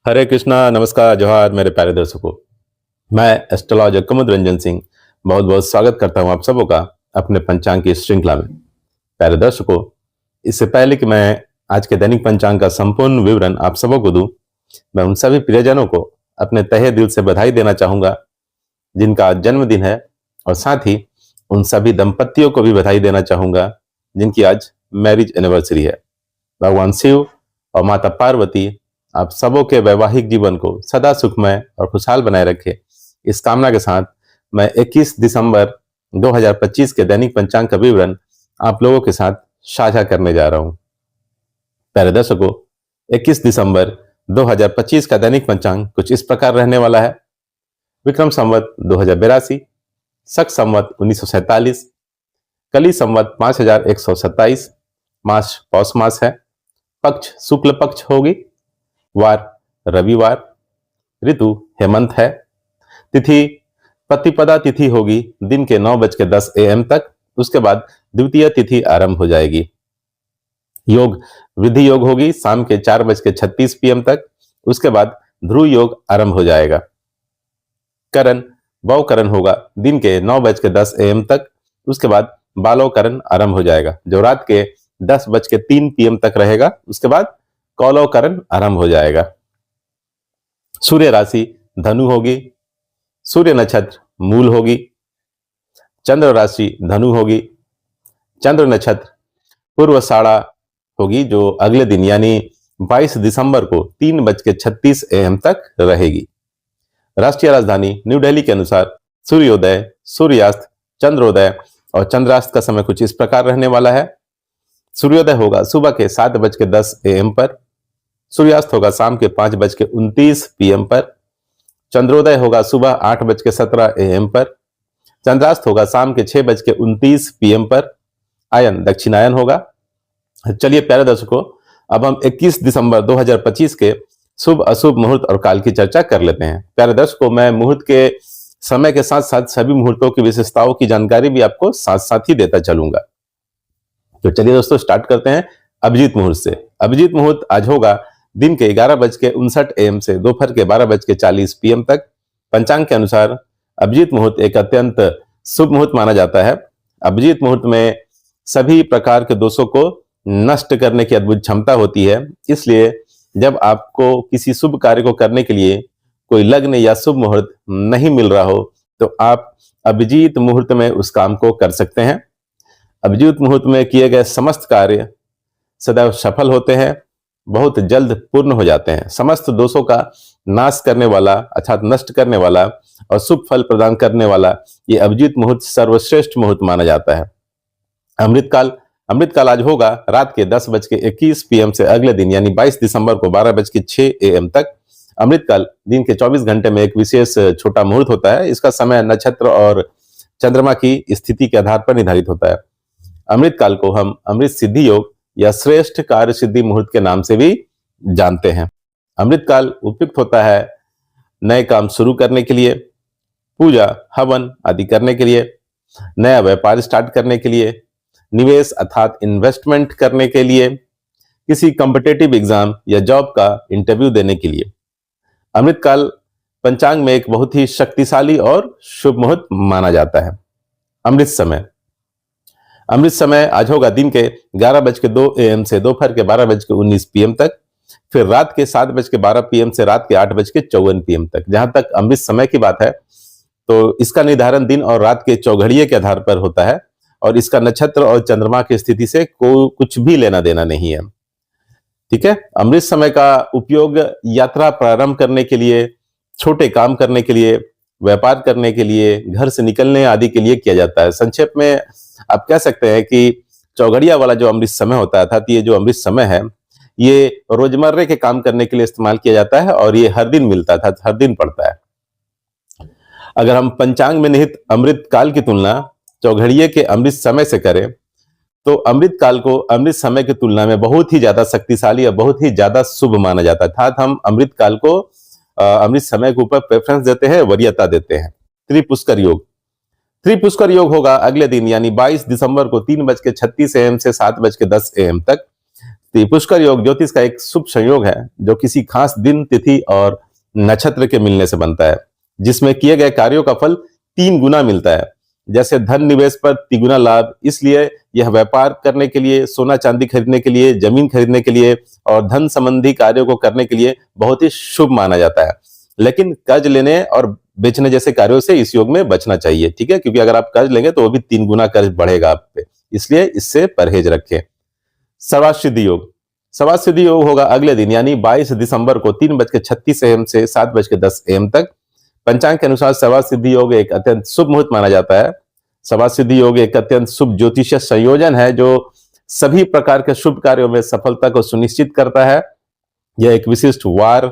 हरे कृष्णा, नमस्कार, जोहार मेरे प्यारे दर्शकों। मैं एस्ट्रोलॉजर कुमुद रंजन सिंह बहुत बहुत स्वागत करता हूं आप सबों का अपने पंचांग की श्रृंखला में। प्यारे दर्शकों, इससे पहले कि मैं आज के दैनिक पंचांग का संपूर्ण विवरण आप सबों को दूं, मैं उन सभी प्रियजनों को अपने तहे दिल से बधाई देना चाहूंगा जिनका आज जन्मदिन है, और साथ ही उन सभी दंपतियों को भी बधाई देना चाहूंगा जिनकी आज मैरिज एनिवर्सरी है। भगवान शिव और माता पार्वती आप सबों के वैवाहिक जीवन को सदा सुखमय और खुशहाल बनाए रखे, इस कामना के साथ मैं 21 दिसंबर 2025 के दैनिक पंचांग का विवरण आप लोगों के साथ साझा करने जा रहा हूं। प्यारे दर्शकों, 21 दिसंबर 2025 का दैनिक पंचांग कुछ इस प्रकार रहने वाला है। विक्रम संवत 2082, शक संवत 1947, कली संवत 5127, मास पौष मास है, पक्ष शुक्ल पक्ष होगी, वार रविवार, ऋतु हेमंत है, तिथि प्रतिपदा तिथि होगी दिन के 9:10 AM तक। उसके बाद द्वितीय तिथि आरंभ हो जाएगी। योग वृद्धि योग होगी शाम के 4:36 PM तक। उसके बाद ध्रुव योग आरंभ हो जाएगा। करण भव करण होगा दिन के 9:10 AM तक। उसके बाद बालव करण आरंभ हो जाएगा जो रात के 10:03 PM तक रहेगा। उसके बाद कौलव करण आरंभ हो जाएगा। सूर्य राशि धनु होगी, सूर्य नक्षत्र मूल होगी, चंद्र राशि धनु होगी, चंद्र नक्षत्र पूर्वाषाढ़ा होगी जो अगले दिन यानी 22 दिसंबर को 3:36 AM तक रहेगी। राष्ट्रीय राजधानी न्यू दिल्ली के अनुसार सूर्योदय, सूर्यास्त, चंद्रोदय और चंद्रास्त का समय कुछ इस प्रकार रहने वाला है। सूर्योदय होगा सुबह के 7:10 AM पर, सूर्यास्त होगा शाम के 5:29 PM पर, चंद्रोदय होगा सुबह 8:17 AM पर, चंद्रास्त होगा शाम के 6:29 PM पर, आयन दक्षिणायन होगा। चलिए प्यारे दर्शकों, अब हम 21 दिसंबर 2025 के शुभ अशुभ मुहूर्त और काल की चर्चा कर लेते हैं। प्यारे दर्शकों, मैं मुहूर्त के समय के साथ साथ सभी मुहूर्तों की विशेषताओं की जानकारी भी आपको साथ साथ ही देता चलूंगा। तो चलिए दोस्तों, स्टार्ट करते हैं अभिजीत मुहूर्त से। अभिजीत मुहूर्त आज होगा दिन के 11:59 AM से दोपहर के 12:40 PM तक। पंचांग के अनुसार अभिजीत मुहूर्त एक अत्यंत शुभ मुहूर्त माना जाता है। अभिजीत मुहूर्त में सभी प्रकार के दोषों को नष्ट करने की अद्भुत क्षमता होती है। इसलिए जब आपको किसी शुभ कार्य को करने के लिए कोई लग्न या शुभ मुहूर्त नहीं मिल रहा हो तो आप अभिजीत मुहूर्त में उस काम को कर सकते हैं। अभिजीत मुहूर्त में किए गए समस्त कार्य सदैव सफल होते हैं, बहुत जल्द पूर्ण हो जाते हैं। समस्त दोषों का नाश करने वाला अर्थात नष्ट करने वाला और शुभ फल प्रदान करने वाला ये अभिजीत मुहूर्त सर्वश्रेष्ठ मुहूर्त माना जाता है। अमृतकाल आज होगा रात के 10:21 PM से अगले दिन यानी 22 दिसंबर को 12:06 AM तक। अमृतकाल दिन के 24 घंटे में एक विशेष छोटा मुहूर्त होता है। इसका समय नक्षत्र और चंद्रमा की स्थिति के आधार पर निर्धारित होता है। अमृतकाल को हम अमृत सिद्धि योग या श्रेष्ठ कार्य सिद्धि मुहूर्त के नाम से भी जानते हैं। अमृतकाल उपयुक्त होता है नए काम शुरू करने के लिए, पूजा हवन आदि करने के लिए, नया व्यापार स्टार्ट करने के लिए, निवेश अर्थात इन्वेस्टमेंट करने के लिए, किसी कॉम्पिटिटिव एग्जाम या जॉब का इंटरव्यू देने के लिए। अमृतकाल पंचांग में एक बहुत ही शक्तिशाली और शुभ मुहूर्त माना जाता है। अमृत समय आज होगा दिन के 11:02 AM से दोपहर के 12:19 PM तक, फिर रात के 7:12 PM से रात के 8:54 PM तक। जहां तक अमृत समय की बात है तो इसका निर्धारण दिन और रात के चौघड़िए के आधार पर होता है और इसका नक्षत्र और चंद्रमा की स्थिति से कुछ भी लेना देना नहीं है। ठीक है, अमृत समय का उपयोग यात्रा प्रारंभ करने के लिए, छोटे काम करने के लिए, व्यापार करने के लिए, घर से निकलने आदि के लिए किया जाता है। संक्षेप में आप कह सकते हैं कि चौघड़िया वाला जो अमृत समय होता है अर्थात ये जो अमृत समय है ये रोजमर्रे के काम करने के लिए इस्तेमाल किया जाता है और ये हर दिन मिलता था, हर दिन पड़ता है। अगर हम पंचांग में निहित अमृत काल की तुलना चौघड़िए के अमृत समय से करें तो अमृत काल को अमृत समय की तुलना में बहुत ही ज्यादा शक्तिशाली और बहुत ही ज्यादा शुभ माना जाता है। अर्थात हम अमृत काल को अमृत समय के ऊपर प्रेफरेंस देते हैं, वरीयता देते हैं। त्रिपुष्कर योग होगा अगले दिन यानी 22 दिसंबर को 3:36 AM से 7:10 AM तक। पुष्कर योग ज्योतिष का एक शुभ संयोग है जो किसी खास दिन, तिथि और नक्षत्र के मिलने से बनता है, जिसमें किए गए कार्यों का फल 3 गुना मिलता है। जैसे धन निवेश पर तिगुना लाभ, इसलिए यह व्यापार करने के लिए, सोना चांदी खरीदने के लिए, जमीन खरीदने के लिए और धन संबंधी कार्यों को करने के लिए बहुत ही शुभ माना जाता है। लेकिन कर्ज लेने और बेचने जैसे कार्यों से इस योग में बचना चाहिए, ठीक है, क्योंकि अगर आप कर्ज लेंगे तो वो भी 3 गुना कर्ज बढ़ेगा आप पे, इसलिए इससे परहेज रखें। सर्वासिद्धि योग, सर्वासिद्धि योग होगा अगले दिन यानी 22 दिसंबर को 3:36 AM से 7:10 AM तक। पंचांग के अनुसार सर्वासिद्धि योग एक अत्यंत शुभ मुहूर्त माना जाता है। सर्वासिद्धि योग एक अत्यंत शुभ ज्योतिषीय संयोजन है जो सभी प्रकार के शुभ कार्यों में सफलता को सुनिश्चित करता है। यह एक विशिष्ट वार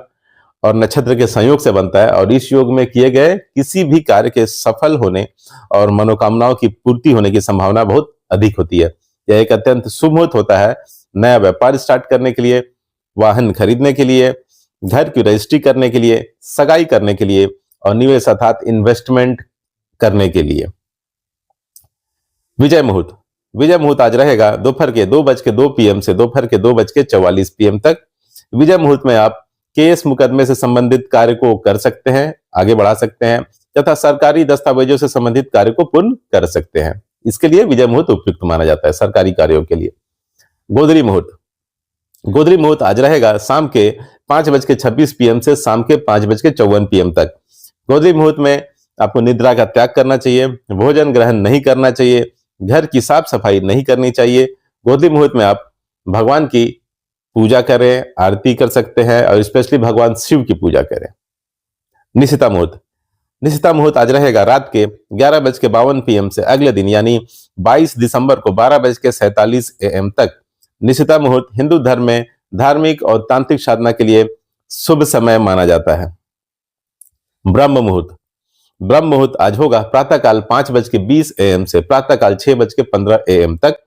और नक्षत्र के संयोग से बनता है और इस योग में किए गए किसी भी कार्य के सफल होने और मनोकामनाओं की पूर्ति होने की संभावना बहुत अधिक होती है। यह एक अत्यंत शुभ मुहूर्त होता है नया व्यापार स्टार्ट करने के लिए, वाहन खरीदने के लिए, घर की रजिस्ट्री करने के लिए, सगाई करने के लिए और निवेश अर्थात इन्वेस्टमेंट करने के लिए। विजय मुहूर्त, विजय मुहूर्त आज रहेगा दोपहर के 2:02 PM से दोपहर के 2:44 PM तक। विजय मुहूर्त में आप केस मुकदमे से संबंधित कार्य को कर सकते हैं, आगे बढ़ा सकते हैं तथा सरकारी दस्तावेजों से संबंधित कार्य को पूर्ण कर सकते हैं। इसके लिए विजय मुहूर्त उपयुक्त माना जाता है सरकारी कार्यों के लिए। गोधरी मुहूर्त, गोधरी मुहूर्त आज रहेगा शाम के 5:26 PM से शाम के 5:54 PM तक। गोधरी मुहूर्त में आपको निद्रा का त्याग करना चाहिए, भोजन ग्रहण नहीं करना चाहिए, घर की साफ सफाई नहीं करनी चाहिए। गोधरी मुहूर्त में आप भगवान की पूजा करें, आरती कर सकते हैं और स्पेशली भगवान शिव की पूजा करें। निशिता मुहूर्त, निशिता मुहूर्त आज रहेगा रात के 11:52 PM से अगले दिन यानी 22 दिसंबर को 12:47 AM तक। निशिता मुहूर्त हिंदू धर्म में धार्मिक और तांत्रिक साधना के लिए शुभ समय माना जाता है। ब्रह्म मुहूर्त, ब्रह्म मुहूर्त आज होगा प्रातःकाल 5:20 AM से प्रातःकाल 6:15 AM तक।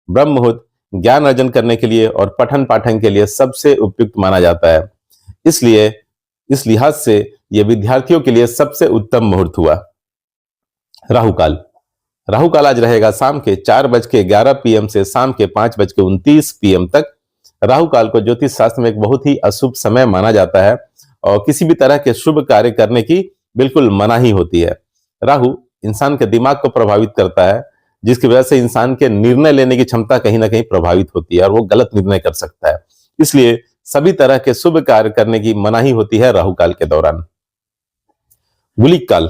ब्रह्म मुहूर्त ज्ञान अर्जन करने के लिए और पठन पाठन के लिए सबसे उपयुक्त माना जाता है, इसलिए इस लिहाज से यह विद्यार्थियों के लिए सबसे उत्तम मुहूर्त हुआ। राहुकाल, राहुकाल आज रहेगा शाम के 4:11 PM से शाम के 5:29 PM तक। राहुकाल को ज्योतिष शास्त्र में एक बहुत ही अशुभ समय माना जाता है और किसी भी तरह के शुभ कार्य करने की बिल्कुल मनाही होती है। राहु इंसान के दिमाग को प्रभावित करता है, जिसकी वजह से इंसान के निर्णय लेने की क्षमता कहीं ना कहीं प्रभावित होती है और वो गलत निर्णय कर सकता है, इसलिए सभी तरह के शुभ कार्य करने की मनाही होती है राहु काल के दौरान। गुलिक काल,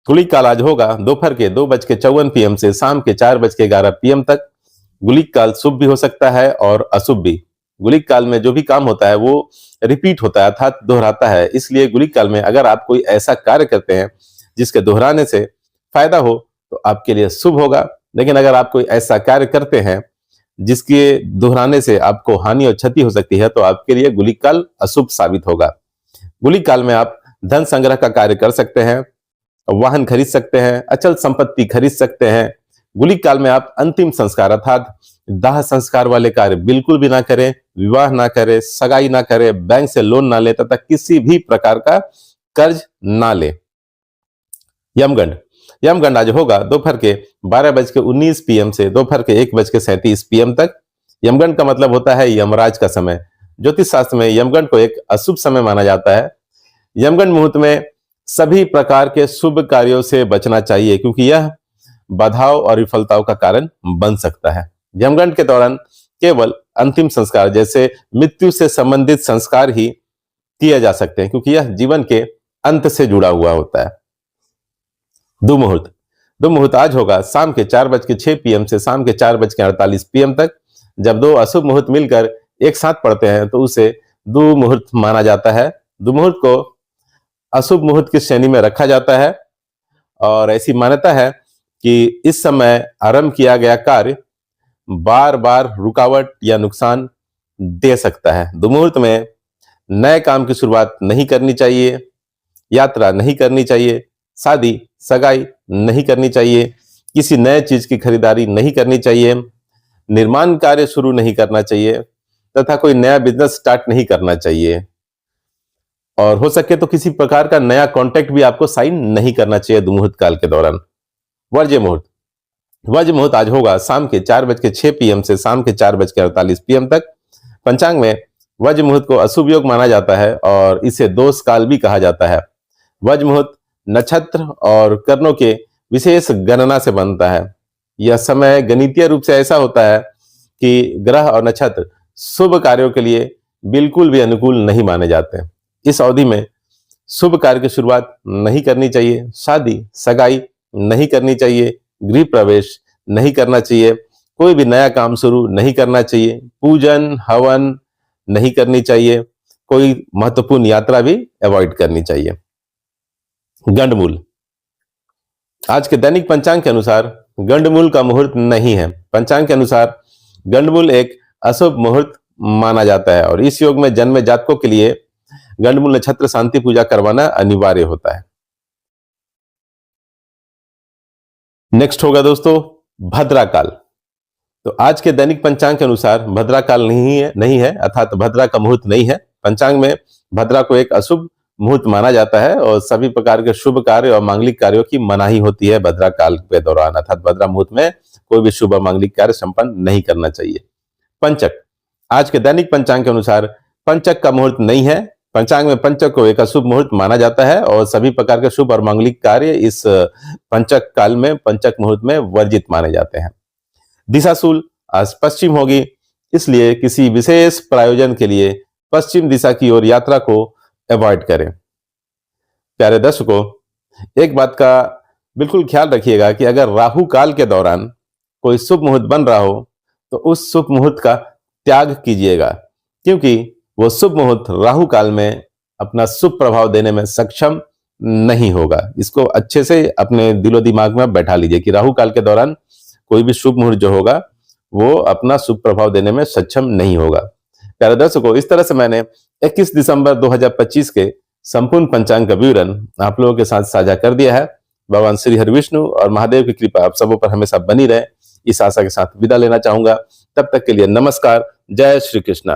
गुलिक काल आज होगा दोपहर के 2:54 PM से शाम के 4:11 PM तक। गुलिक काल शुभ भी हो सकता है और अशुभ भी। गुलिक काल में जो भी काम होता है वो रिपीट होता है अर्थात दोहराता है, इसलिए गुलिक काल में अगर आप कोई ऐसा कार्य करते हैं जिसके दोहराने से फायदा हो तो आपके लिए शुभ होगा, लेकिन अगर आप कोई ऐसा कार्य करते हैं जिसके दोहराने से आपको हानि और क्षति हो सकती है तो आपके लिए गुलिक काल अशुभ साबित होगा। गुलिक काल में आप धन संग्रह का कार्य कर सकते हैं, वाहन खरीद सकते हैं, अचल संपत्ति खरीद सकते हैं। गुलिक काल में आप अंतिम संस्कार अर्थात दाह संस्कार वाले कार्य बिल्कुल भी ना करें, विवाह ना करें, सगाई ना करें, बैंक से लोन ना ले तथा किसी भी प्रकार का कर्ज ना ले। यमगंड, यमगंड आज होगा दोपहर के 12:19 PM से दोपहर के 1:37 PM तक। यमगंड का मतलब होता है यमराज का समय। ज्योतिष शास्त्र में यमगंड को एक अशुभ समय माना जाता है। यमगंड मुहूर्त में सभी प्रकार के शुभ कार्यों से बचना चाहिए क्योंकि यह बाधाओं और विफलताओं का कारण बन सकता है। यमगंड के दौरान केवल अंतिम संस्कार जैसे मृत्यु से संबंधित संस्कार ही किए जा सकते हैं क्योंकि यह जीवन के अंत से जुड़ा हुआ होता है। दुमुहूर्त, दुमुहूर्त आज होगा शाम के 4:06 PM से शाम के 4:48 PM तक। जब दो अशुभ मुहूर्त मिलकर एक साथ पड़ते हैं तो उसे दुमुहूर्त माना जाता है। दुमुहूर्त को अशुभ मुहूर्त की श्रेणी में रखा जाता है और ऐसी मान्यता है कि इस समय आरंभ किया गया कार्य बार बार रुकावट या नुकसान दे सकता है। दुमुहूर्त में नए काम की शुरुआत नहीं करनी चाहिए, यात्रा नहीं करनी चाहिए, शादी सगाई नहीं करनी चाहिए, किसी नए चीज की खरीदारी नहीं करनी चाहिए, निर्माण कार्य शुरू नहीं करना चाहिए तथा कोई नया बिजनेस स्टार्ट नहीं करना चाहिए और हो सके तो किसी प्रकार का नया कॉन्ट्रैक्ट भी आपको साइन नहीं करना चाहिए दुमुहूर्त काल के दौरान। वर्ज्य मुहूर्त, वर्ज्य मुहूर्त आज होगा शाम के 4:06 PM से शाम के 4:48 PM तक। पंचांग में वज्र मुहूर्त को अशुभ योग माना जाता है और इसे दोष काल भी कहा जाता है। वज्र मुहूर्त नक्षत्र और कर्णों के विशेष गणना से बनता है। यह समय गणितीय रूप से ऐसा होता है कि ग्रह और नक्षत्र शुभ कार्यों के लिए बिल्कुल भी अनुकूल नहीं माने जाते। इस अवधि में शुभ कार्य की शुरुआत नहीं करनी चाहिए, शादी सगाई नहीं करनी चाहिए, गृह प्रवेश नहीं करना चाहिए, कोई भी नया काम शुरू नहीं करना चाहिए, पूजन हवन नहीं करनी चाहिए, कोई महत्वपूर्ण यात्रा भी अवॉइड करनी चाहिए। गंडमूल, आज के दैनिक पंचांग के अनुसार गंडमूल का मुहूर्त नहीं है। पंचांग के अनुसार गंडमूल एक अशुभ मुहूर्त माना जाता है और इस योग में जन्मे जातकों के लिए गंडमूल नक्षत्र शांति पूजा करवाना अनिवार्य होता है। नेक्स्ट होगा दोस्तों भद्रा काल। तो आज के दैनिक पंचांग के अनुसार भद्रा काल नहीं है अर्थात भद्रा का मुहूर्त नहीं है। पंचांग में भद्रा को एक अशुभ मुहूर्त माना जाता है और सभी प्रकार के शुभ कार्य और मांगलिक कार्यों की मनाही होती है भद्रा काल के दौरान, अर्थात भद्रा मुहूर्त में कोई भी शुभ और मांगलिक कार्य संपन्न नहीं करना चाहिए। पंचक, आज के दैनिक पंचांग के अनुसार पंचक का मुहूर्त नहीं है। पंचांग में पंचक को एक अशुभ मुहूर्त माना जाता है और सभी प्रकार के शुभ और मांगलिक कार्य इस पंचक काल में पंचक मुहूर्त में वर्जित माने जाते हैं। दिशाशूल आज पश्चिम होगी, इसलिए किसी विशेष प्रायोजन के लिए पश्चिम दिशा की ओर यात्रा को अवॉइड करें। प्यारे दर्शकों, एक बात का बिल्कुल ख्याल रखिएगा कि अगर राहु काल के दौरान कोई शुभ मुहूर्त बन रहा हो तो उस शुभ मुहूर्त का त्याग कीजिएगा, क्योंकि वो शुभ मुहूर्त राहु काल में अपना शुभ प्रभाव देने में सक्षम नहीं होगा। इसको अच्छे से अपने दिलो दिमाग में बैठा लीजिए कि राहु काल के दौरान कोई भी शुभ मुहूर्त जो होगा वो अपना शुभ प्रभाव देने में सक्षम नहीं होगा। प्यारे दर्शकों, इस तरह से मैंने 21 दिसंबर 2025 के संपूर्ण पंचांग का विवरण आप लोगों के साथ साझा कर दिया है। भगवान श्री हरि विष्णु और महादेव की कृपा आप सबों पर हमेशा बनी रहे, इस आशा के साथ विदा लेना चाहूंगा। तब तक के लिए नमस्कार, जय श्री कृष्णा।